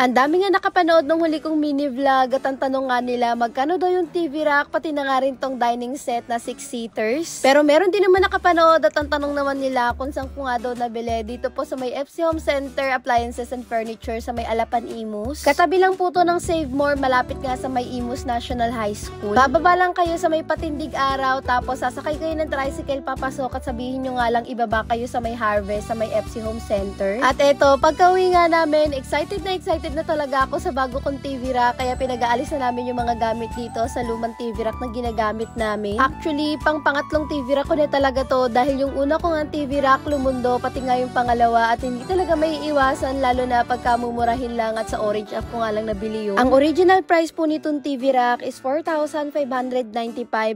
Ang dami nga nakapanood ng huli kong mini vlog at ang tanong nga nila magkano daw yung TV rack pati na nga rin tong dining set na 6-seaters. Pero meron din naman nakapanood at ang tanong naman nila kung saan ko nga daw nabili dito po sa may FC Home Center Appliances and Furniture sa may Alapan Imus. Katabi lang po to ng Save More, malapit nga sa may Imus National High School. Bababa lang kayo sa may Patindig Araw tapos sasakay kayo ng tricycle papasok at sabihin nyo nga lang ibaba kayo sa may Harvest sa may FC Home Center. At eto, pagka-uwi nga namin, excited na talaga ako sa bago kong TV rack kaya pinag-aalis na namin yung mga gamit dito sa lumang TV rack na ginagamit namin. Actually, pangatlong TV rack ko na talaga to dahil yung una ko nga TV rack lumundo pati nga yung pangalawa at hindi talaga may iwasan lalo na pagkamumurahin lang at sa Orange App ko nga lang nabili yun. Ang original price po nitong TV rack is 4,595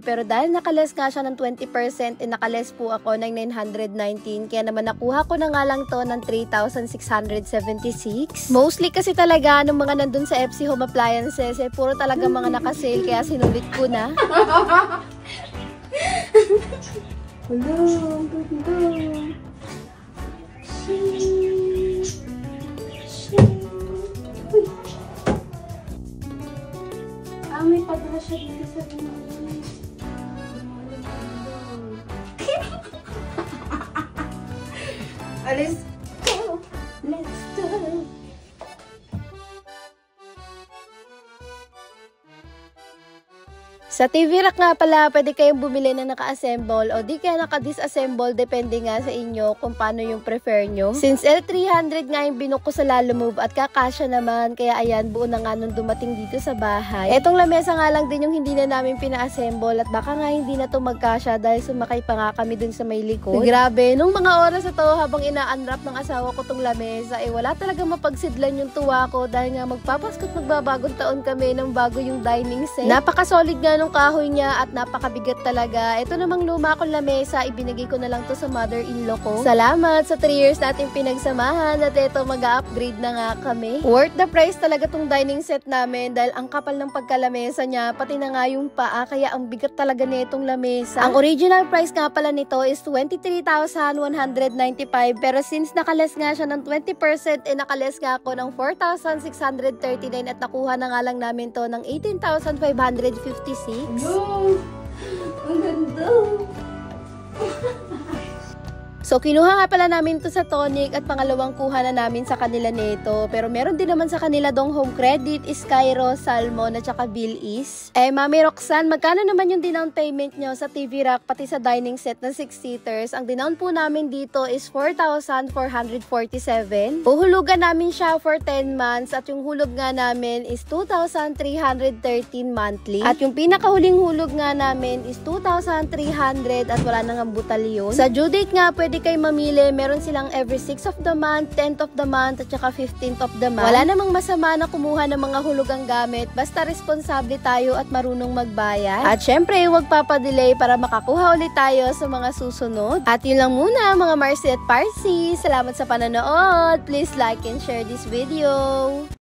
pero dahil nakales nga siya ng 20% nakales po ako ng 919 kaya naman nakuha ko na nga lang to ng 3,676. Mostly kasi talaga ng mga nandun sa FC Home Appliances puro talaga mga nakasale kaya sinulit ko na. Hello, ang ganda. May padala siya dito sa pinag-uwi. Let's go! Let's go! Sa TV rack nga pala, pwede kayong bumili na naka-assemble o di kaya naka-disassemble, depende nga sa inyo kung paano yung prefer nyo. Since L300 nga yung binook ko sa Lalamove at kakasya naman, kaya ayan, buo na nga nung dumating dito sa bahay. Etong lamesa nga lang din yung hindi na namin pina-assemble at baka nga hindi na to magkasya dahil sumakay pa nga kami dun sa may likod. Grabe, nung mga oras na to habang ina-unwrap ng asawa ko tong lamesa, wala talaga mapagsidlan yung tuwa ko dahil nga magpapasko at magbabagong taon kami ng bago yung dining set. Napaka-solid nga nung kahoy niya at napakabigat talaga. Ito namang luma kong lamesa, ibinigay ko na lang to sa mother-in-law ko. Salamat sa 3 years natin pinagsamahan at ito mag-upgrade na nga kami. Worth the price talaga tong dining set namin dahil ang kapal ng pagkalamesa niya, pati na nga yung paa, kaya ang bigat talaga nitong lamesa. Ang original price nga pala nito is 23,195 pero since nakales nga siya ng 20%, nakales nga ako ng 4,639 at nakuha na nga lang namin to ng 18,556. No! Ang ganda! So, kinuha nga pala namin to sa Tonic at pangalawang kuha na namin sa kanila nito. Pero meron din naman sa kanila dong Home Credit, Skyro, Salmon at saka Bilis. Mami Roxanne, magkano naman yung dinown payment nyo sa TV rack pati sa dining set na 6-seaters? Ang dinown po namin dito is 4,447. Uhulugan namin siya for 10 months at yung hulog nga namin is 2,313 monthly. At yung pinakahuling hulog nga namin is 2,300 at wala nang butalyon. Sa due date nga, pwede kayo mamili. Meron silang every 6th of the month, 10th of the month, at saka 15th of the month. Wala namang masama na kumuha ng mga hulugang gamit. Basta responsable tayo at marunong magbayad. At syempre, huwag papadelay para makakuha ulit tayo sa mga susunod. At yun lang muna mga Marcy at Parsi. Salamat sa panonood. Please like and share this video.